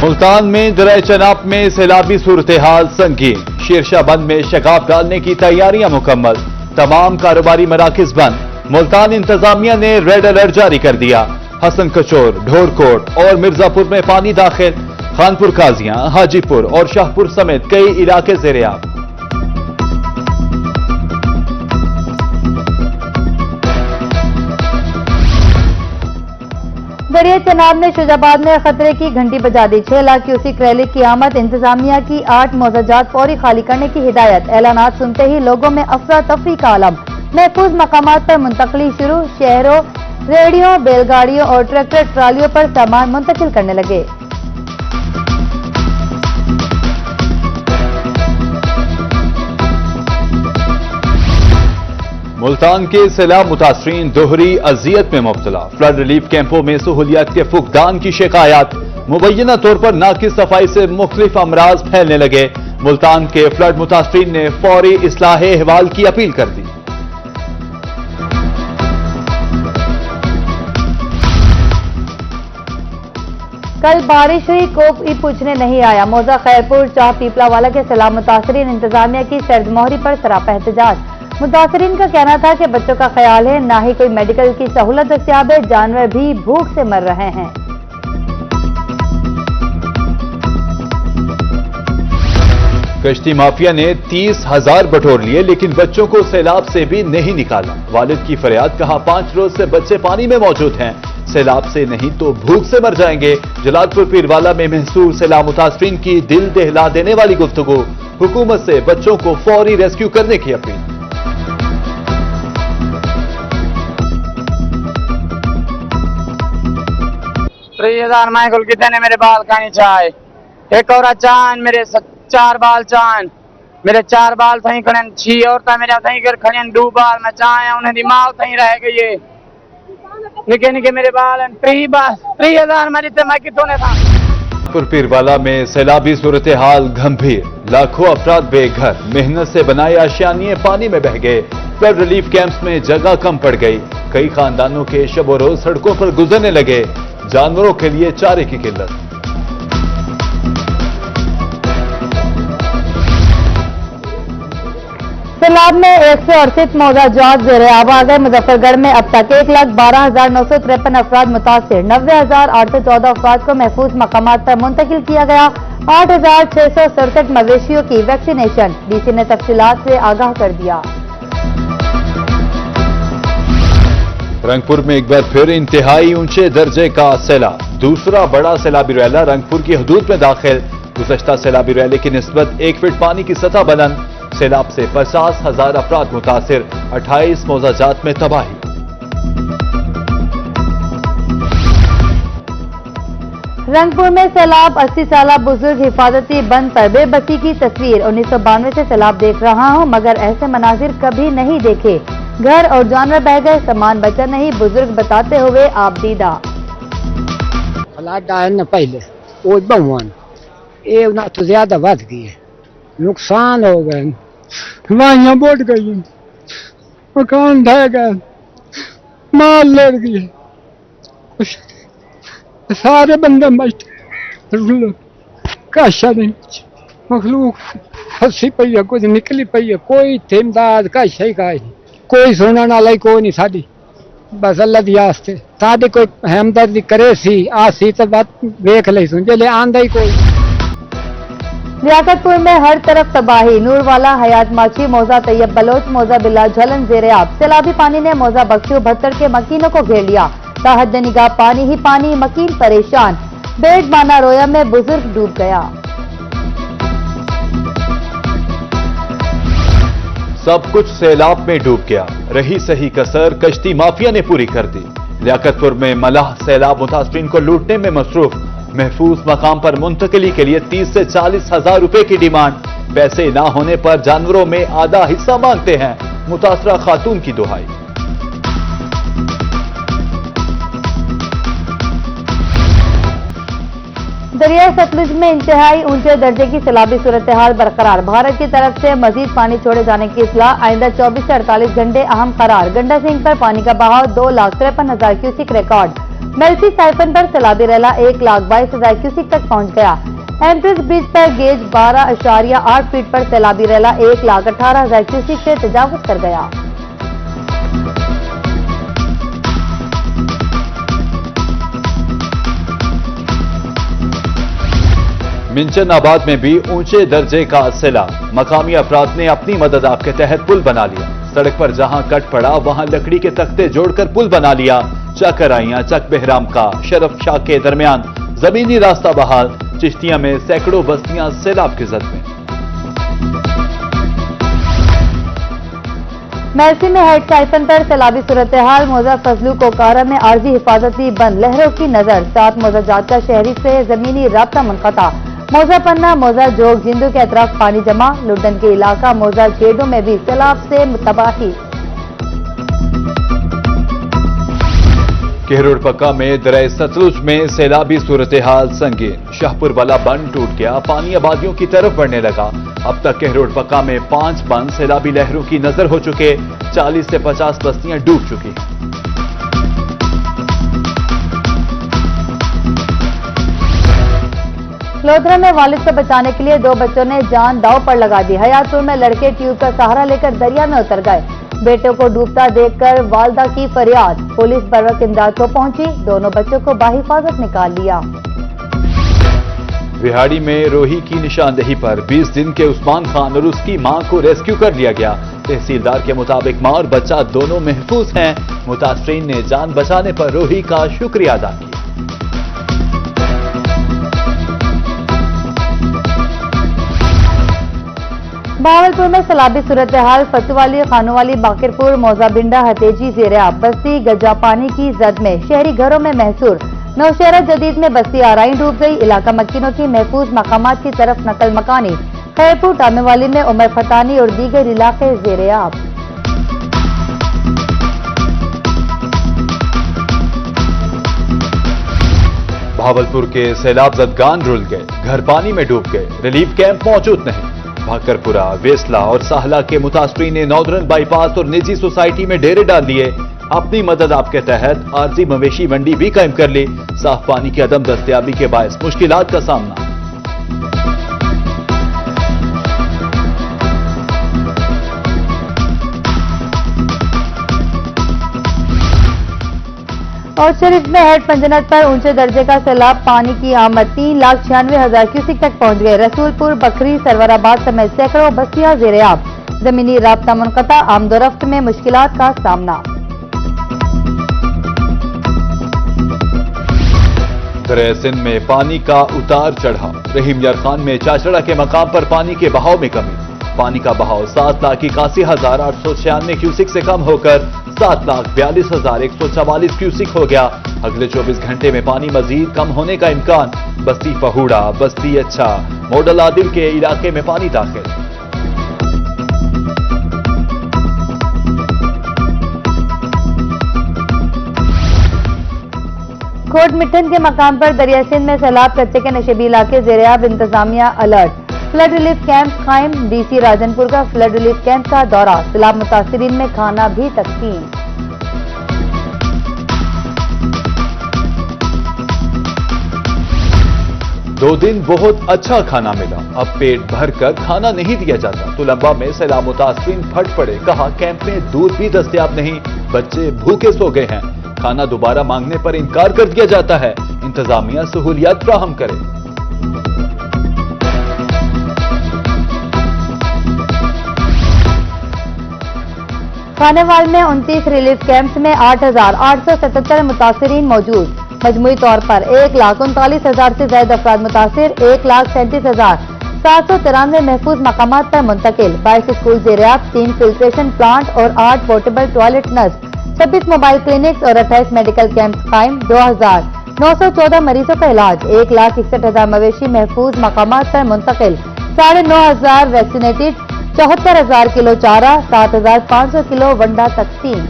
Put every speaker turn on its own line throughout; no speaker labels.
मुल्तान में दरिया चनाब में सैलाबी सूरत हाल संगीन। शेरशाह बंद में शगाफ डालने की तैयारियां मुकम्मल। तमाम कारोबारी मराकिज बंद। मुल्तान इंतजामिया ने रेड अलर्ट जारी कर दिया। हसन कचोर, ढोरकोट और मिर्जापुर में पानी दाखिल। खानपुर काजियां, हाजीपुर और शाहपुर समेत कई इलाके ज़ेर-ए-आब।
दरिया चनाब ने शुजाबाद में खतरे की घंटी बजा दी। 6 लाख क्यूसिक रैली की आमद। इंतजामिया की 8 मौजाजात फौरी खाली करने की हिदायत। ऐलानात सुनते ही लोगों में अफरा तफरी का आलम। महफूज मकामात पर मुंतकली शुरू। शहरों, रेहड़ियों, बैलगाड़ियों और ट्रैक्टर ट्रालियों पर सामान मुंतकिल करने लगे।
मुल्तान के सैलाब मुतासरीन दोहरी अजियत में मुब्तला। फ्लड रिलीफ कैंपों में सहूलियात के फुकदान की शिकायत। मुबैना तौर पर नाकिस सफाई से मुख्तलिफ अमराज फैलने लगे। मुल्तान के फ्लड मुतासरीन ने फौरी इस्लाह अहवाल की अपील कर दी।
कल बारिश हुई, कोई पूछने नहीं आया। मौजा खैरपुर, चाह पीपला वाला के सैलाब मुतासरीन इंतजामिया की सर्दमोहरी पर सरापा एहतजाज। मुतासरीन का कहना था कि बच्चों का ख्याल है, ना ही कोई मेडिकल की सहूलत दस्तियाब है, जानवर भी भूख से मर रहे हैं।
कश्ती माफिया ने 30,000 बटोर लिए, लेकिन बच्चों को सैलाब से भी नहीं निकाला। वालिद की फरियाद, कहा 5 रोज से बच्चे पानी में मौजूद हैं, सैलाब से नहीं तो भूख से मर जाएंगे। जलालपुर पीरवाला में महसूस सैलाब मुतासरीन की दिल दहला देने वाली गुफ्तगू। हुकूमत से बच्चों को फौरी रेस्क्यू करने की अपील।
3000 माइकल कितने मेरे बाल खानी चाहे। एक और चांद मेरे 4 बाल चांद मेरे 4 बाल थी खड़े 6 औरत मेरे थी कर खड़े 2 बाल मैं चाहे उन्हें दिमाग थी रह गई है। निके निके मेरे बाल 30,000 मेरी तो मैं कितों ने था।
पीरवाला में सैलाबी सूरत हाल गंभीर। लाखों अफराद बेघर। मेहनत से बनाए आशियानिए पानी में बह गए। फ्लड रिलीफ कैंप्स में जगह कम पड़ गई। कई खानदानों के शब रोज सड़कों पर गुजरने लगे। जानवरों के लिए चारे की किल्लत।
सैलाब में 168 मौजाजात ज़ेर-ए-आब आ गए। मुजफ्फरगढ़ में अब तक 1,12,953 अफराद मुतासिर। 90,814 अफराद को महफूज मकामात पर मुंतकिल किया गया। 8,667 मवेशियों की वैक्सीनेशन। डीसी ने तफसीलात से आगाह कर दिया।
रंगपुर में एक बार फिर इंतहाई ऊंचे दर्जे का सैलाब। दूसरा बड़ा सैलाबी रैला रंगपुर की हदूद में दाखिल। गुज़श्ता सैलाबी रैले की निस्बत 1 फीट पानी की सतह बुलंद। सैलाब से 50,000 अफराद मुतासिर। 28 मौजाजात में तबाही।
रंगपुर में सैलाब। 80 साल बुजुर्ग हिफाजती बंद पर बेबसी की तस्वीर। 1992 से सैलाब देख रहा हूं, मगर ऐसे मनाजिर कभी नहीं देखे। घर और जानवर बह गए, सामान बचा नहीं। बुजुर्ग बताते हुए आपदीदा।
न पहले वो बहुवन ये ना तो ज्यादा बढ़ गई है, नुकसान हो गए, वाइयां बोट गई, मकान ढह गए, माल लड़ गई, सारे बंदे मस्त काशा नहीं। मखलूक फंसी पई है, कुछ निकली पई है, कोई थिमदाद का शही का नहीं, कोई सुनने वाला कोई नहीं। साड़ी बस अल्लाह दी आस्ते साड़ी कोई हमदर्दी करे सी आसी तो बात देख ले सुन ले आंदा ही कोई।
लियाकतपुर में हर तरफ तबाही। नूरवाला, हयात माची, मौजा तैयब बलोच, मौजा बिला झलन ज़ेर-ए-आब। सैलाबी पानी ने मौजा बख्शी 72 के मकीनों को घेर लिया। ताहद निगाह पानी ही पानी, मकीन परेशान। बेड माना रोया में बुजुर्ग डूब गया।
सब कुछ सैलाब में डूब गया। रही सही कसर कश्ती माफिया ने पूरी कर दी। लियाकतपुर में मलाह सैलाब मुतासरीन को लूटने में मसरूफ। महफूज मकाम पर मुंतकिली के लिए 30 से 40,000 रुपए की डिमांड। पैसे ना होने पर जानवरों में आधा हिस्सा मांगते हैं। मुतासरा खातून की दुहाई।
दरिया सतलुज में इंतहाई ऊंचे दर्जे की सैलाबी सूरत हाल बरकरार। भारत की तरफ से मजीद पानी छोड़े जाने की इत्तला। आइंदा 24 से 48 घंटे अहम करार। गंडा सिंह पर पानी का बहाव 2,53,000 क्यूसिक रिकॉर्ड। मेल्सी साइफन पर सैलाबी रैला 1,22,000 क्यूसिक तक पहुंच गया। एम्प्रेस ब्रिज पर गेज 12.8 फीट पर सैलाबी रैला 1,18,000 क्यूसिक से तजावुज कर गया।
मिंचन आबाद में भी ऊंचे दर्जे का सैलाब। मकामी अफराद ने अपनी मदद आप के तहत पुल बना लिया। सड़क पर जहां कट पड़ा वहां लकड़ी के तख्ते जोड़कर पुल बना लिया। चकराइयां चक बहराम का शरफ शाह के दरमियान जमीनी रास्ता बहाल। चिश्तिया में सैकड़ों बस्तियां सैलाब की जद में।
मेल्सी में हेड साइफन पर सैलाबी सूरत हाल। मौजा फजलू कोकारा में आर्जी हिफाजती बंद, लहरों की नजर। 7 मौजा जात का शहरी से जमीनी राब्ता मुनक़ता। मौजा पन्ना, मौजा जोग, जिंदू के अतराफ पानी जमा। लुडन के इलाका मौजा जेडो में भी सैलाब से तबाही।
केहरोड पक्का में दरिया सतलुज में सैलाबी सूरत हाल संगीन। शाहपुर वाला बंद टूट गया, पानी आबादियों की तरफ बढ़ने लगा। अब तक केहरोड पक्का में 5 बंद सैलाबी लहरों की नजर हो चुके। 40 से 50 बस्तियां डूब चुकी।
लोधरा में वालिद को बचाने के लिए 2 बच्चों ने जान दांव पर लगा दी। हयातपुर में लड़के ट्यूब का सहारा लेकर दरिया में उतर गए। बेटों को डूबता देखकर वालदा की फरियाद। पुलिस बरवक्त इमदाद को पहुंची, दोनों बच्चों को बाहिफाजत निकाल लिया।
विहाड़ी में रोही की निशानदेही पर 20 दिन के उस्मान खान और उसकी मां को रेस्क्यू कर लिया गया। तहसीलदार के मुताबिक मां और बच्चा दोनों महफूज हैं। मुतासरीन ने जान बचाने पर रोही का शुक्रिया अदा किया।
भावलपुर में सैलाबी सूरत हाल। फतुवाली, खानोवाली, बाकिरपुर, मौजाबिंडा, हतेजी, जेरियाब बस्ती गजा पानी की जद में। शहरी घरों में महसूर। नौशहरा जदीद में बस्ती आराई डूब गई। इलाका मक्किनों की महफूज मकामात की तरफ नकल मकानी। खैरपुर, टामेवाली में उमर फतानी और दीगर इलाके जेरियाब।
भावलपुर के सैलाब जदगान रुल गए, घर पानी में डूब गए। रिलीफ कैंप मौजूद नहीं। भाकरपुरा, वेसला और साहला के मुतासरीन ने नॉर्दर्न बाईपास और निजी सोसाइटी में डेरे डाल दिए। अपनी मदद आपके तहत आरजी मवेशी मंडी भी कायम कर ली। साफ पानी की अदम दस्तयाबी के बायस मुश्किलात का सामना।
और शरीफ में हेड पंजनत पर ऊंचे दर्जे का सैलाब। पानी की आमद 3,96,000 क्यूसिक तक पहुंच गए। रसूलपुर, बकरी, सरवराबाद समेत सैकड़ों बस्तियां जेरेआब। जमीनी राब्ता मुनक़ता, आमदोरफ्त में मुश्किलात का सामना।
दरिया सिंध में पानी का उतार चढ़ाव। रहीम यार खान में चाचड़ा के मकाम पर पानी के बहाव में कमी। पानी का बहाव 7,81,896 क्यूसिक से कम होकर 7,42,144 क्यूसिक हो गया। अगले 24 घंटे में पानी मजीद कम होने का इम्कान। बस्ती पहुड़ा, बस्ती अच्छा, मॉडल आदिल के इलाके में पानी दाखिल।
कोट मिठन के मकाम पर दरिया सिंध में सैलाब। कच्चे के नशेबी इलाके जेरेआब। इंतजामिया अलर्ट। फ्लड रिलीफ कैंप कायम। डीसी राजनपुर का फ्लड रिलीफ कैंप का दौरा। सैलाब मुतासिरीन में खाना भी तकसीम।
दो दिन बहुत अच्छा खाना मिला, अब पेट भरकर खाना नहीं दिया जाता। तुलंबा में सैलाब मुतासिरीन फट पड़े। कहा कैंप में दूध भी दस्तयाब नहीं, बच्चे भूखे सो गए हैं। खाना दोबारा मांगने पर इनकार कर दिया जाता है। इंतजामिया सहूलियात फ्राहम करे।
खानेवाल में 29 रिलीफ कैंप्स में 8,877 मुतासिरीन मौजूद। मजमूई तौर पर 1,39,000 से ज्यादा अफराद मुतासिर। 1,37,793 महफूज मकामात पर मुंतकिल। 22 स्कूल जेरेआब, 3 फिल्ट्रेशन प्लांट और 8 पोर्टेबल टॉयलेट नस्ब। 26 मोबाइल क्लिनिक्स और 28 मेडिकल कैंप्स कायम। 2,914 मरीजों का इलाज। 1,61,000 मवेशी महफूज मकामात पर मुंतकिल। 9,500 वैक्सीनेटेड। 74,000 किलो चारा, 7,500 किलो वंडा तकसीम।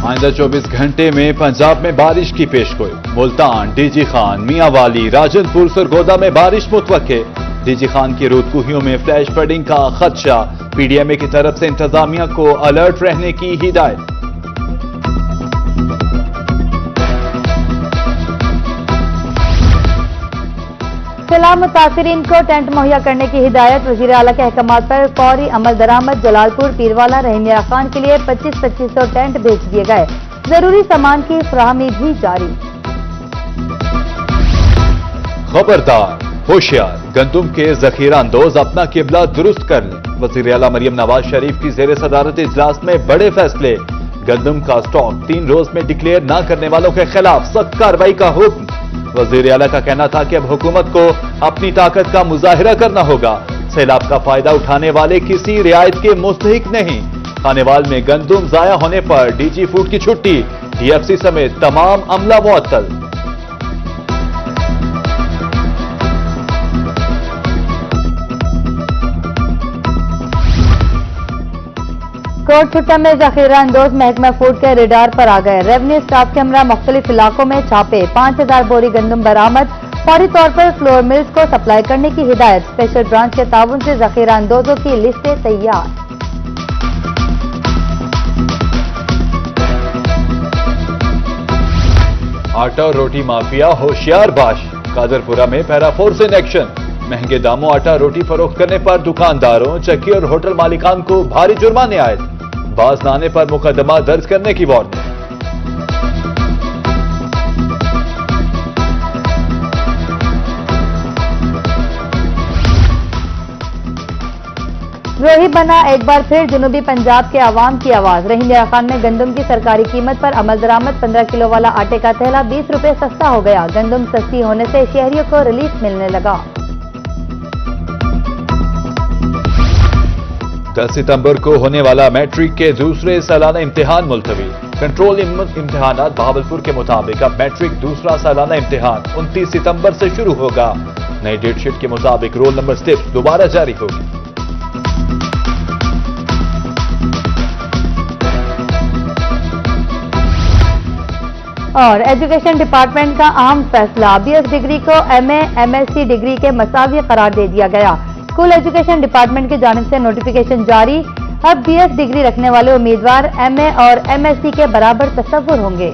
आइंदा 24 घंटे में पंजाब में बारिश की पेशगोई। मुल्तान, डीजी खान, मियांवाली, राजनपुर, सरगोदा में बारिश मुतवक्के। डीजी खान की रूदकुहियों में फ्लैश फ्लडिंग का खदशा, पीडीएमए की तरफ से इंतजामिया को अलर्ट रहने की हिदायत।
सैलाब मुतासिरीन को टेंट मुहैया करने की हिदायत, वज़ीर आला के अहकामात पर फौरी अमल दरामद। जलालपुर, पीरवाला, रहीमिया खान के लिए 2500 टेंट भेज दिए गए, जरूरी सामान की फराहमी भी जारी।
खबरदार, होशियार, गंदुम के जखीरा अंदोज अपना किबला दुरुस्त कर लें। वज़ीर आला मरियम नवाज शरीफ की ज़ेर सदारत इजलास में बड़े फैसले। गंदुम का स्टॉक 3 रोज में डिक्लेयर न करने वालों के खिलाफ सख्त कार्रवाई का हुक्म। वज़ीर आला का कहना था कि अब हुकूमत को अपनी ताकत का मुजाहिरा करना होगा। सैलाब का फायदा उठाने वाले किसी रियायत के मुस्तहिक नहीं। खानेवाल में गंदुम जाया होने पर डीजी फूड की छुट्टी, डीएफसी समेत तमाम अमला मुअत्तल।
कोट छुट्टा में जखीरा अंदोज महकमा फूड के रेडार पर आ गए। रेवेन्यू स्टाफ के हमरा मुख्तलिफ इलाकों में छापे, 5000 बोरी गंदम बरामद। फौरी तौर पर फ्लोर मिल्स को सप्लाई करने की हिदायत। स्पेशल ब्रांच के ताउन से जखीरा अंदोजों की लिस्टें तैयार।
आटा और रोटी माफिया होशियार बाश, कादरपुरा में पैरा फोर्स इन एक्शन। महंगे दामों आटा रोटी फरोख्त करने पर दुकानदारों, चक्की और होटल मालिकान को भारी जुर्माने आयद। बाज न आने पर मुकदमा दर्ज करने की वार्निंग।
रोही बना एक बार फिर जनूबी पंजाब के आवाम की आवाज। रहीमिया खान में गंदम की सरकारी कीमत पर अमल दरामद। 15 किलो वाला आटे का थैला 20 रुपए सस्ता हो गया। गंदम सस्ती होने से शहरियों को रिलीफ मिलने लगा।
10 सितंबर को होने वाला मैट्रिक के दूसरे सालाना इम्तिहान मुलतवी। कंट्रोल इम्तिहानात बहावलपुर के मुताबिक अब मैट्रिक दूसरा सालाना इम्तिहान 29 सितंबर से शुरू होगा। नई डेटशीट के मुताबिक रोल नंबर स्लिप दोबारा जारी होगी।
और एजुकेशन डिपार्टमेंट का अहम फैसला, बीएस डिग्री को एमए, एमएससी डिग्री के मसावी करार दे दिया गया। स्कूल एजुकेशन डिपार्टमेंट की जानिब से नोटिफिकेशन जारी। अब बीएस डिग्री रखने वाले उम्मीदवार एमए और एमएससी के बराबर तस्वुर होंगे।